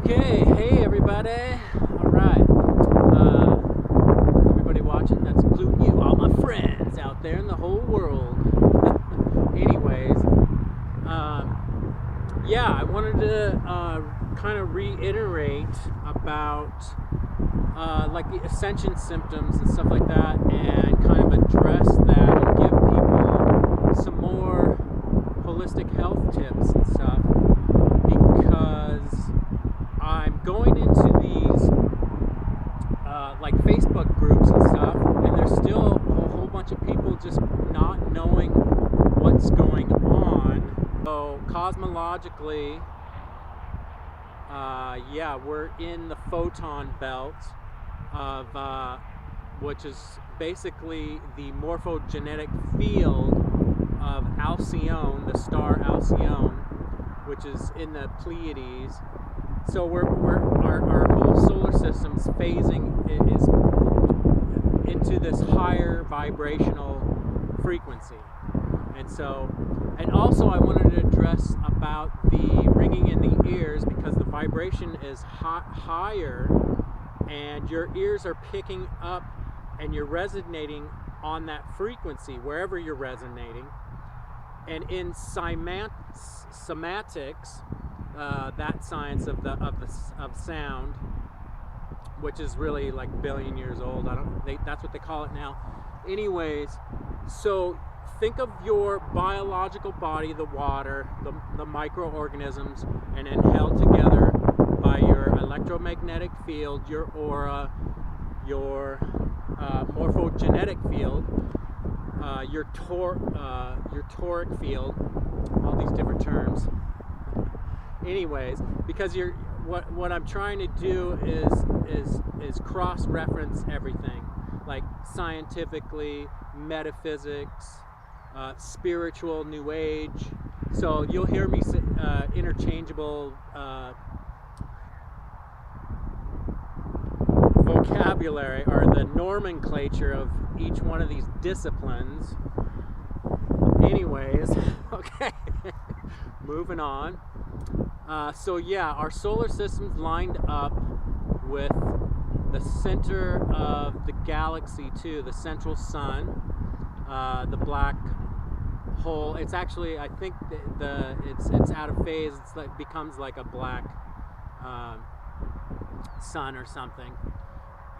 Okay, hey everybody. Alright. Everybody watching, that's including you, all my friends out there in the whole world. Anyways, yeah, I wanted to kind of reiterate about like the Ascension symptoms and stuff like that, and kind of address that and give people some more holistic health tips and stuff, because I'm going into these like Facebook groups and stuff, and there's still a whole bunch of people just not knowing what's going on. So cosmologically, yeah, we're in the photon belt of which is basically the morphogenetic field of Alcyone, the star Alcyone, which is in the Pleiades. So our whole solar system's phasing is into this higher vibrational frequency. And also I wanted to address about the ringing in the ears, because the vibration is higher and your ears are picking up and you're resonating on that frequency wherever you're resonating. And in semantics, that science of sound, which is really like a billion years old. That's what they call it now. Anyways, so think of your biological body, the water, the microorganisms, and then held together by your electromagnetic field, your aura, your morphogenetic field, your toric field, all these different terms. Anyways, because what I'm trying to do is cross-reference everything, like scientifically, metaphysics, spiritual, new age. So you'll hear me say interchangeable vocabulary, or the nomenclature of each one of these disciplines. Anyways, okay, moving on. So yeah, our solar system's lined up with the center of the galaxy too, the central sun, the black hole. It's actually, I think it's out of phase. It's like becomes like a black sun or something.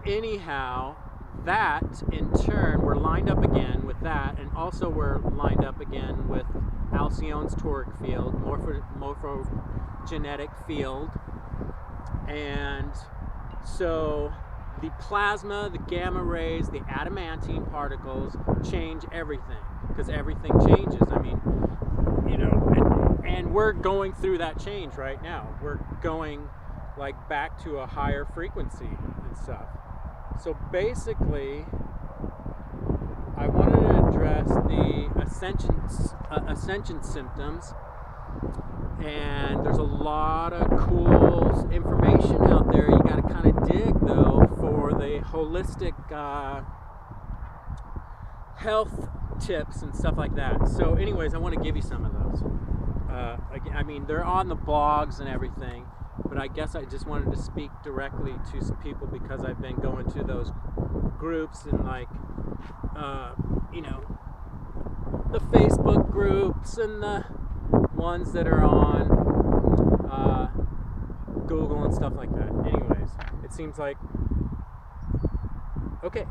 Anyhow, that in turn, we're lined up again with that, and also we're lined up again with Alcyone's toric field, morphogenetic field. And so the plasma, the gamma rays, the adamantine particles change everything, because everything changes. I mean, you know, and we're going through that change right now. We're going like back to a higher frequency and stuff. So basically, I wanted to address the ascension symptoms, and there's a lot of cool information out there. You got to kind of dig though for the holistic health tips and stuff like that. So anyways, I want to give you some of those. I mean, they're on the blogs and everything, but I guess I just wanted to speak directly to some people, because I've been going to those groups and like, you know, the Facebook groups and the ones that are on Google and stuff like that. Anyways, it seems like, okay.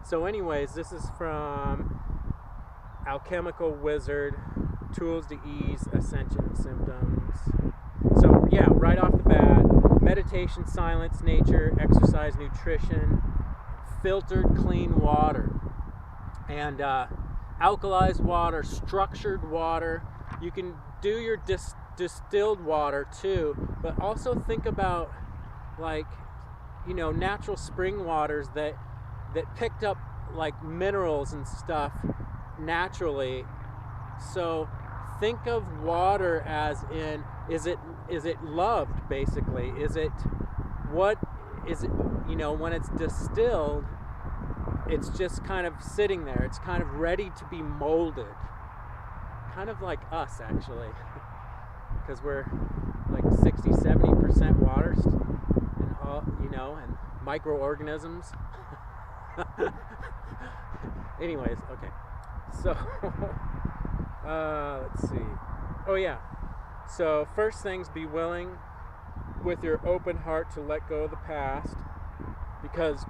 So anyways, this is from Alchemical Wizard, Tools to Ease Ascension Symptoms. So yeah, right off the bat, meditation, silence, nature, exercise, nutrition, filtered clean water, and alkalized water, structured water. You can do your distilled water too, but also think about, like, you know, natural spring waters that picked up like minerals and stuff naturally. So think of water as in, is it loved, basically? Is it, you know, when it's distilled, it's just kind of sitting there. It's kind of ready to be molded. Kind of like us, actually. Because we're like like 60-70% water, and all, you know, and microorganisms. Anyways, okay. So, let's see. Oh yeah. So first things, be willing with your open heart to let go of the past, because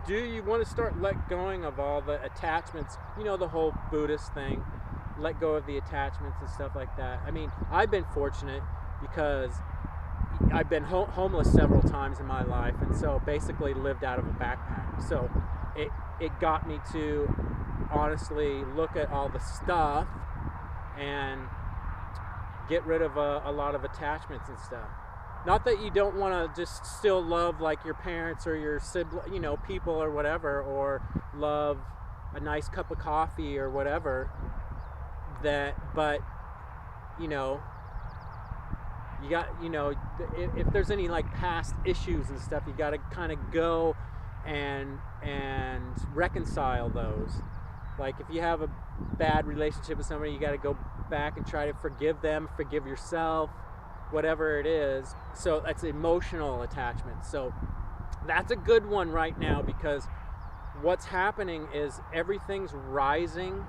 you want to start let going of all the attachments, you know, the whole Buddhist thing, let go of the attachments and stuff like that. I mean, I've been fortunate because I've been homeless several times in my life, and so basically lived out of a backpack. So it got me to honestly look at all the stuff and get rid of a lot of attachments and stuff. Not that you don't want to just still love like your parents or your sibling, you know, people or whatever, or love a nice cup of coffee or whatever, but you know, you got, you know, if there's any like past issues and stuff, you got to kind of go and reconcile those. Like if you have a bad relationship with somebody, you got to go back and try to forgive them, forgive yourself, whatever it is. So that's emotional attachment. So that's a good one right now, because what's happening is everything's rising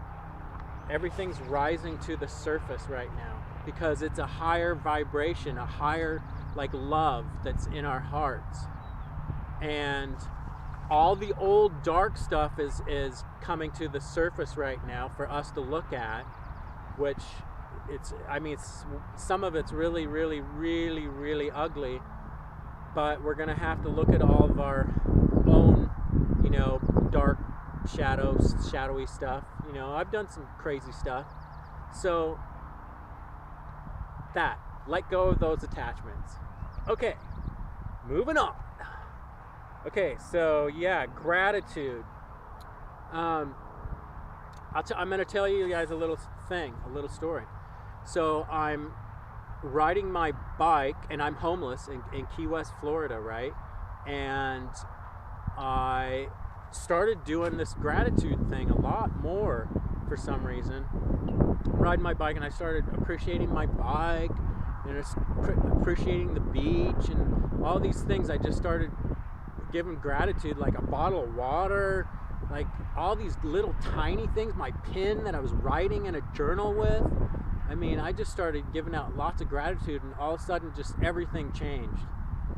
to the surface right now, because it's a higher vibration, a higher like love that's in our hearts. And all the old dark stuff is coming to the surface right now for us to look at, which it's some of it's really, really, really, really ugly, but we're gonna have to look at all of our own, you know, dark shadowy stuff. You know, I've done some crazy stuff. So that, let go of those attachments. Okay, moving on. Okay, so yeah, gratitude. I'm going to tell you guys a little story. So I'm riding my bike, and I'm homeless in Key West, Florida, right? And I started doing this gratitude thing a lot more for some reason. I'm riding my bike, and I started appreciating my bike, and appreciating the beach, and all these things. I just started giving gratitude, like a bottle of water, like all these little tiny things, my pen that I was writing in a journal with. I mean, I just started giving out lots of gratitude, and all of a sudden just everything changed.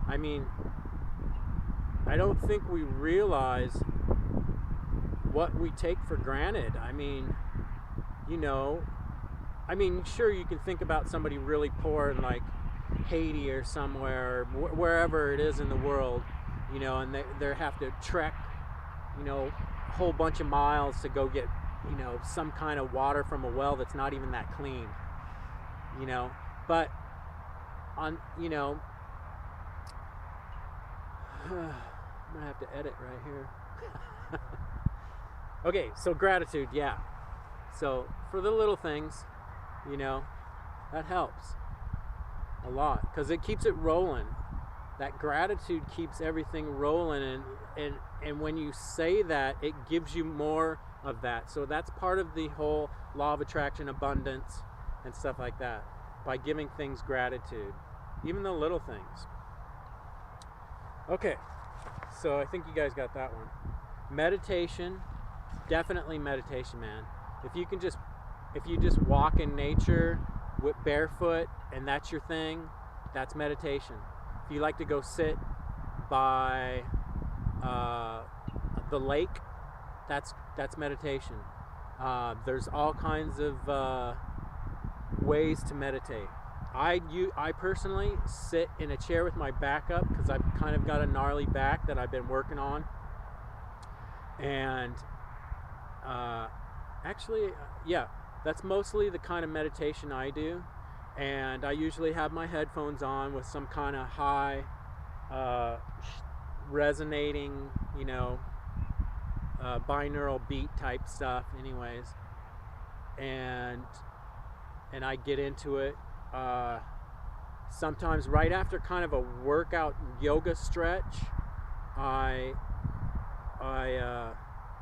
I mean, I don't think we realize what we take for granted. I mean, you know, sure, you can think about somebody really poor in like Haiti or somewhere, or wherever it is in the world, you know, and they have to trek, you know, a whole bunch of miles to go get, you know, some kind of water from a well that's not even that clean, you know. But on, you know, I'm gonna have to edit right here. Okay, so gratitude, yeah. So for the little things, you know, that helps a lot, because it keeps it rolling. That gratitude keeps everything rolling, and when you say that, it gives you more of that. So that's part of the whole law of attraction, abundance, and stuff like that, by giving things gratitude, even the little things. Okay, so I think you guys got that one. Meditation, definitely meditation, man. If you just walk in nature with barefoot, and that's your thing, that's meditation. If you like to go sit by the lake, that's meditation. There's all kinds of ways to meditate. I personally sit in a chair with my back up, because I've kind of got a gnarly back that I've been working on. And actually, yeah, that's mostly the kind of meditation I do. And I usually have my headphones on with some kind of high resonating, you know, binaural beat type stuff anyways, and I get into it. Sometimes right after kind of a workout yoga stretch, I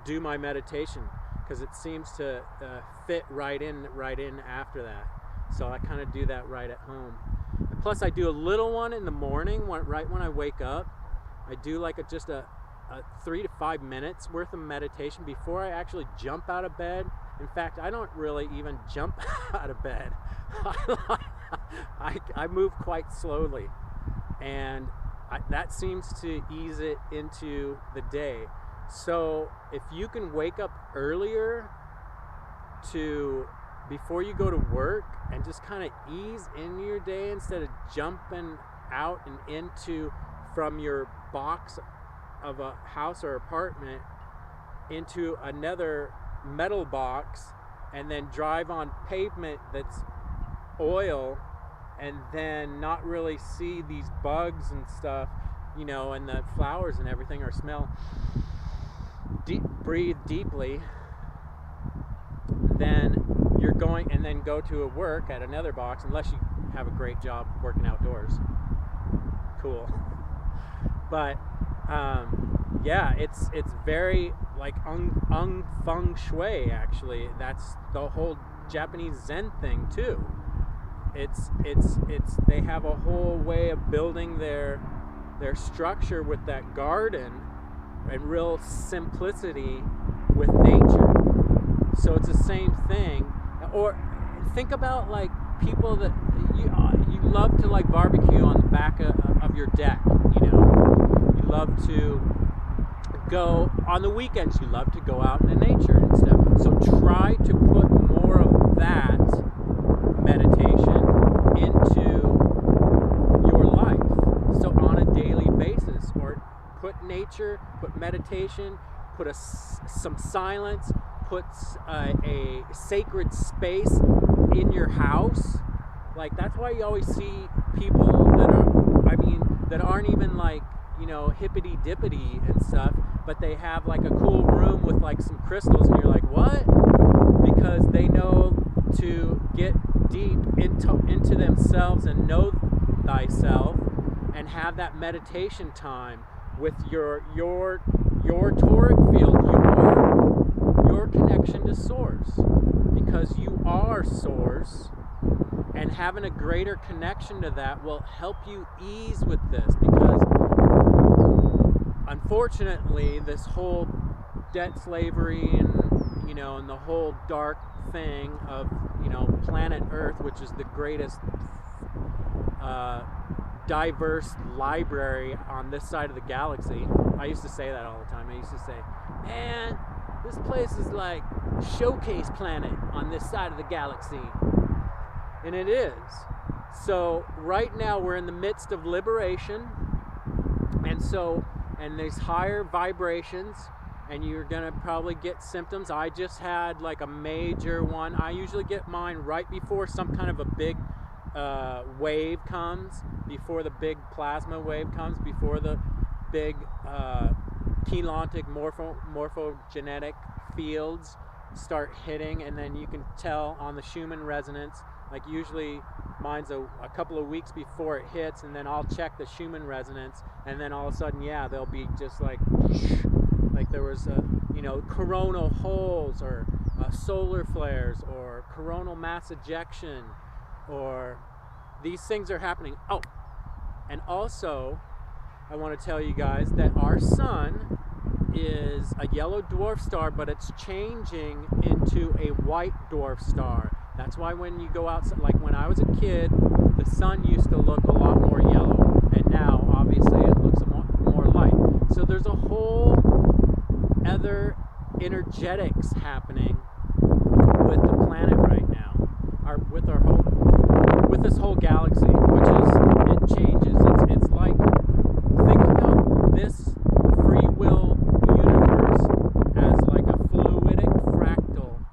do my meditation, because it seems to fit right in after that. So I kind of do that right at home. And plus I do a little one in the morning, right when I wake up. I do like just a 3 to 5 minutes worth of meditation before I actually jump out of bed. In fact, I don't really even jump out of bed. I move quite slowly, and that seems to ease it into the day. So if you can wake up earlier before you go to work and just kind of ease into your day instead of jumping out and into from your box of a house or apartment into another metal box and then drive on pavement that's oil and then not really see these bugs and stuff, you know, and the flowers and everything, or smell, breathe deeply, then you're going, and then go to a work at another box, unless you have a great job working outdoors. Cool. But yeah, it's very like feng shui, actually. That's the whole Japanese Zen thing too. It's they have a whole way of building their structure with that garden and real simplicity with nature. So it's the same thing. Or think about like people that you love to like barbecue on the back of your deck, you know. You love to go on the weekends, you love to go out in the nature and stuff. So try to put more of that meditation into your life. So on a daily basis, or put nature, put meditation, put some silence, put a sacred space in your house. Like, that's why you always see people that aren't even like, you know, hippity dippity and stuff, but they have like a cool room with like some crystals, and you're like, what? Because they know to get deep into themselves and know thyself, and have that meditation time with your toric field, your connection to source, because you are source, and having a greater connection to that will help you ease with this. Because unfortunately, this whole debt slavery and, you know, and the whole dark thing of, you know, planet Earth, which is the greatest diverse library on this side of the galaxy. I used to say that all the time. I used to say, man, this place is like showcase planet on this side of the galaxy. And it is. So right now we're in the midst of liberation, and there's higher vibrations, and you're gonna probably get symptoms. I just had like a major one. I usually get mine right before some kind of a big wave comes, before the big plasma wave comes, before the big chelantic morphogenetic fields start hitting, and then you can tell on the Schumann resonance. Like, usually mine's a couple of weeks before it hits, and then I'll check the Schumann resonance, and then all of a sudden, yeah, they'll be just like there was coronal holes, or solar flares, or coronal mass ejection, or these things are happening. Oh, and also I want to tell you guys that our sun is a yellow dwarf star, but it's changing into a white dwarf star. That's why when you go outside, like when I was a kid, the sun used to look a lot more yellow, and now obviously it looks more light. So there's a whole other energetics happening with the planet right now, with this whole galaxy, which is, it changes. It's like, think about this free will universe as like a fluidic fractal,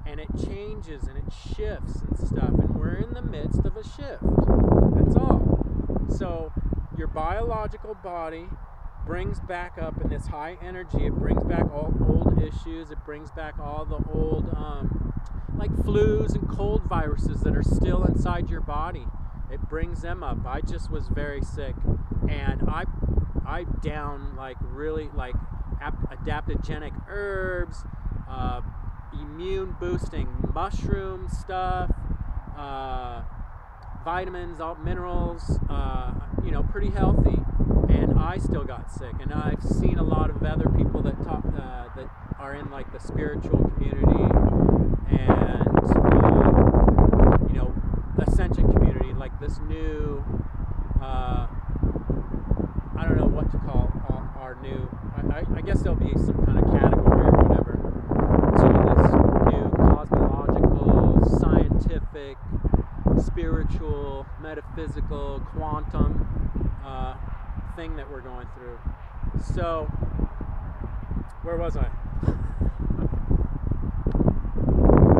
and it changes and it shifts and stuff, and we're in the midst of a shift. That's all. So your biological body brings back up in this high energy. It brings back all old issues. It brings back all the old like flus and cold viruses that are still inside your body. It brings them up. I just was very sick, and I down like really like adaptogenic herbs, immune boosting mushroom stuff, vitamins, all minerals, pretty healthy, and I still got sick. And I've seen a lot of other people that that are in like the spiritual community and Ascension community, like this new, I don't know what to call our new, I guess there'll be some kind of category or whatever to this new cosmological, scientific, spiritual, metaphysical, quantum thing that we're going through. So, where was I?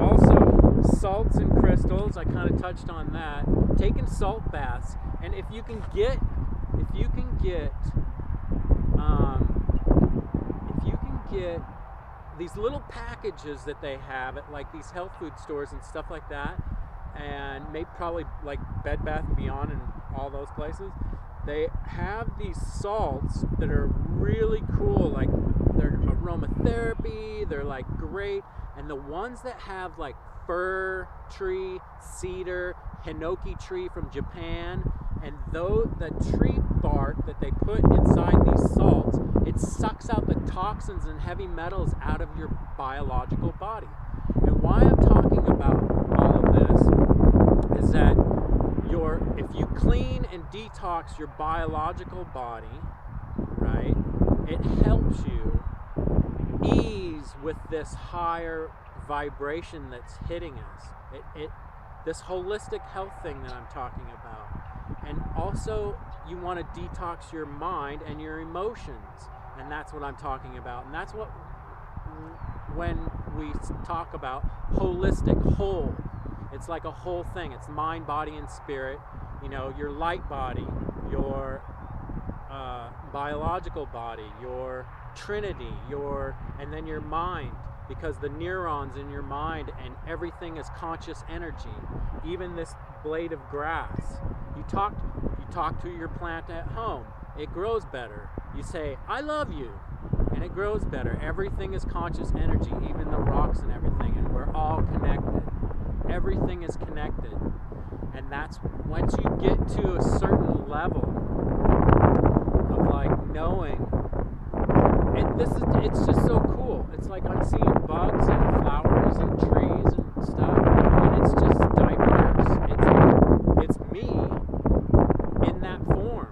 Also, salts and crystals, I kind of touched on that. Taking salt baths, and if you can get these little packages that they have at like these health food stores and stuff like that, and maybe probably like Bed Bath & Beyond and all those places, they have these salts that are really cool, like they're aromatherapy, they're like great, and the ones that have like fir tree, cedar, hinoki tree from Japan, and though the tree bark that they put inside these salts, it sucks out the toxins and heavy metals out of your biological body. And why I'm talking about all of this is that if you clean and detox your biological body, right, it helps you ease with this higher vibration that's hitting us. This holistic health thing that I'm talking about. And also, you want to detox your mind and your emotions. And that's what I'm talking about. And that's what, when we talk about holistic, whole, it's like a whole thing. It's mind, body, and spirit. Your light body, your biological body, your trinity, and then your mind, because the neurons in your mind and everything is conscious energy. Even this blade of grass. You talk to your plant at home. It grows better. You say, I love you, and it grows better. Everything is conscious energy, even the rocks and everything, and we're all connected. Everything is connected. And that's, once you get to a certain level of like knowing, it's just so cool. It's like I'm seeing bugs and flowers and trees and stuff, and it's just diverse. It's me in that form.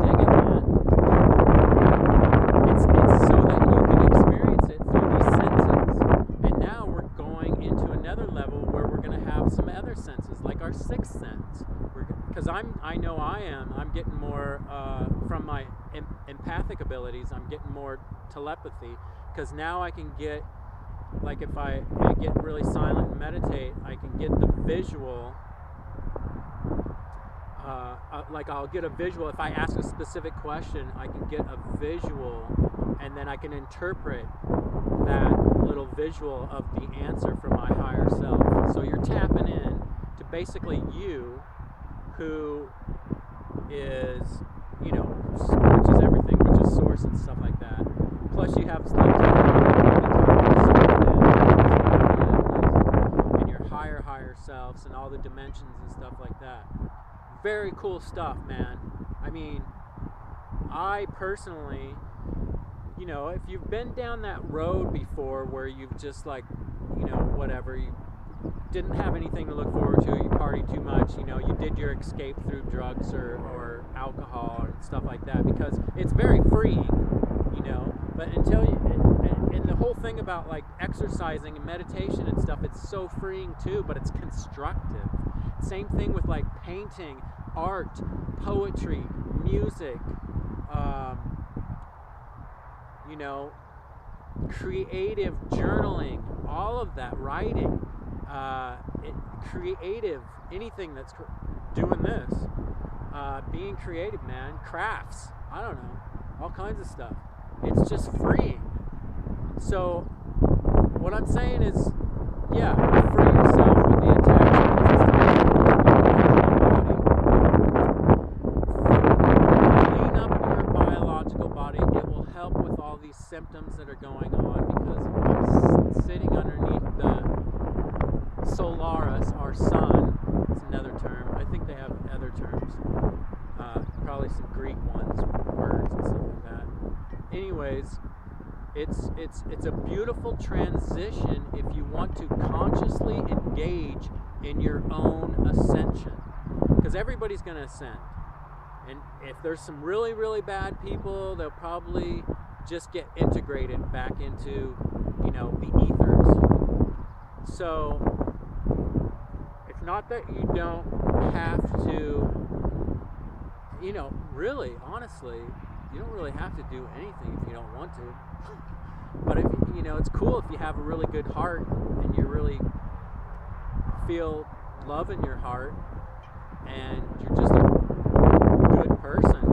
Dig it, man. It's so that you can experience it through these senses. And now we're going into another level where we're going to have some other senses, like our sixth sense. Because I'm getting more from my empathic abilities. I'm getting more telepathy, because now I can get, like if I get really silent and meditate, I can get the visual. Like I'll get a visual. If I ask a specific question, I can get a visual, and then I can interpret that little visual of the answer from my higher self. So you're tapping in to basically you, who is, which is everything, which is source and stuff like that. Plus you have like and your higher selves and all the dimensions and stuff like that. Very cool stuff, man. I mean, I personally, if you've been down that road before where you've just like, whatever, you didn't have anything to look forward to, you partied too much, you did your escape through drugs or alcohol and stuff like that, because it's very freeing, but until you, and the whole thing about like exercising and meditation and stuff, it's so freeing too, but it's constructive. Same thing with like painting, art, poetry, music, creative journaling, all of that, writing, creative, anything that's doing this, being creative, man, crafts, I don't know, all kinds of stuff. It's just freeing. So what I'm saying is, yeah, free yourself with the attachments and stuff. Clean up your biological body. It will help with all these symptoms that are going on, because I'm sitting underneath the Solaris, anyways, it's a beautiful transition if you want to consciously engage in your own ascension, because everybody's going to ascend. And if there's some really, really bad people, they'll probably just get integrated back into, the ethers. So it's not that you don't have to, really, honestly, you don't really have to do anything if you don't want to. But if it's cool if you have a really good heart and you really feel love in your heart and you're just a good person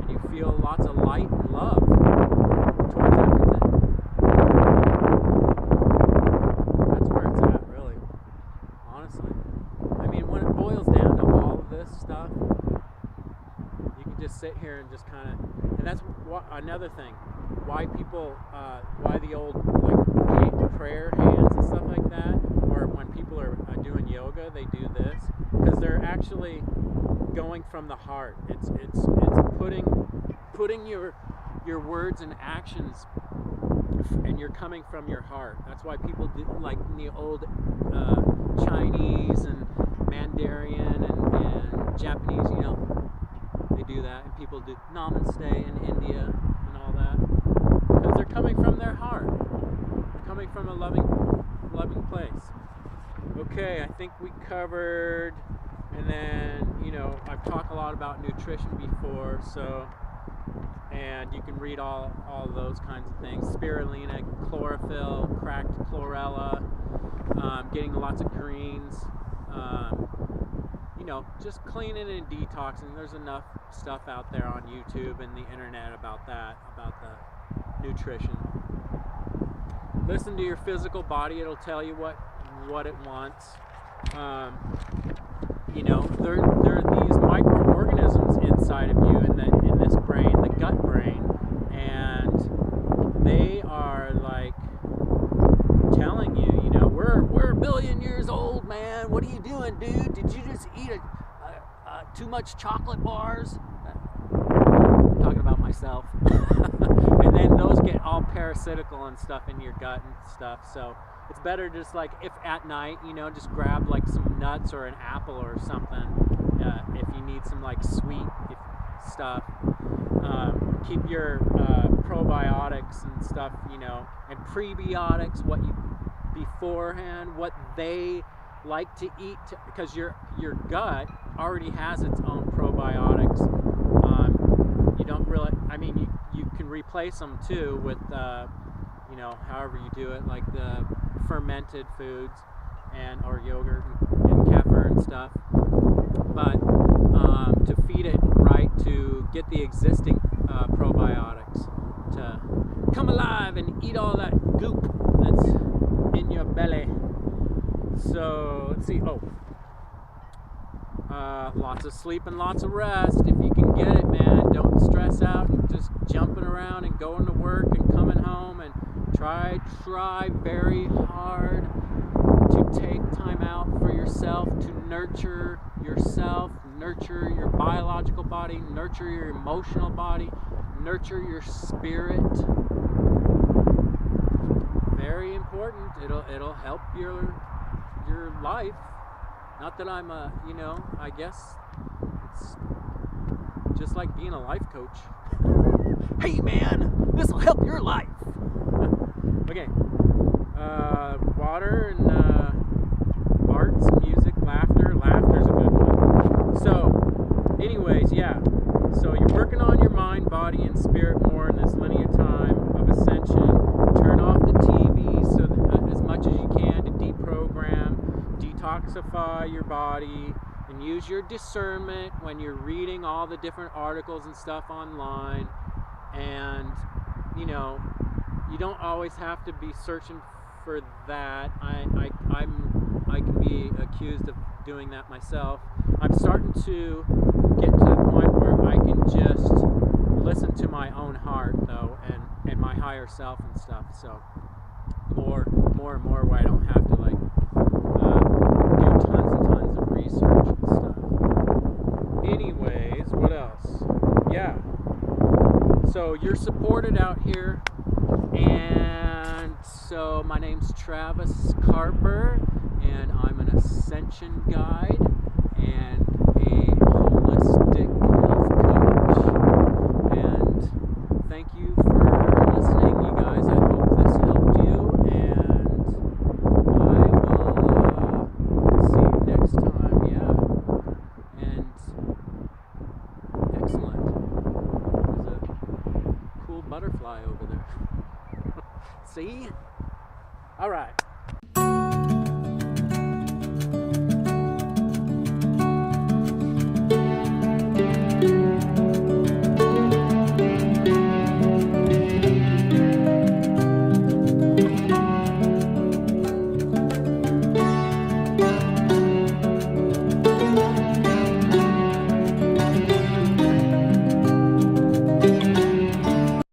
and you feel lots of light and love towards everything. That's where it's at, really. Honestly. I mean, when it boils down to all of this stuff, you can just sit here and just kind of, and that's another thing, why people, why the old prayer hands and stuff like that, or when people are doing yoga, they do this, because they're actually going from the heart. It's putting your words and actions, and you're coming from your heart. That's why people do, like in the old Chinese and Mandarin and Japanese, they do that, and people do Namaste in India and all that, because they're coming from their heart, coming from a loving place. Okay, I think we covered, and then I've talked a lot about nutrition before, so, and you can read all those kinds of things: spirulina, chlorophyll, cracked chlorella, getting lots of greens, just cleaning and detoxing. There's enough stuff out there on YouTube and the internet about that, about the nutrition. Listen to your physical body; it'll tell you what it wants. There are these microorganisms inside of you in this brain, the gut brain, and they are like telling you, we're a billion years old, man. What are you doing, dude? Did you just eat too much chocolate bars? I'm talking about myself. And then those get all parasitical and stuff in your gut and stuff. So it's better just like, if at night, just grab like some nuts or an apple or something, if you need some like sweet stuff. Keep your probiotics and stuff, and prebiotics, beforehand, what they like to eat, because your gut already has its own probiotics. You don't really, you can replace them too with, however you do it, like the fermented foods or yogurt and kefir and stuff. But to feed it right, to get the existing probiotics to come alive and eat all that goop that's in your belly. So let's see. Lots of sleep and lots of rest if you can get it, man. Don't stress out and just jumping around and going to work and coming home, and try very hard to take time out for yourself, to nurture yourself, nurture your biological body, nurture your emotional body, nurture your spirit. Very important. It'll help your life. Not that I'm I guess it's just like being a life coach. Hey man, this will help your life. Okay. Water and arts, music, laughter. Laughter's a good one. So, anyways, yeah. So you're working on your mind, body, and spirit more in this linear time of ascension. Turn off the TV so that, as much as you can, to deprogram, detoxify your body, and use your discernment when you're reading all the different articles and stuff online. And you don't always have to be searching for that. I can be accused of doing that myself. I'm starting to get to the point where I can just listen to my own heart, though, and my higher self and stuff. So more and more, where I don't have to do tons and tons of research and stuff. Anyways, what else? Yeah. So you're supported out here. And so my name's Travis Carper, and I'm an Ascension guide and a holistic health coach. And thank you for listening, you guys. I hope this helped you, and I will see you next time. Yeah. And excellent. There's a cool butterfly over there. See? All right.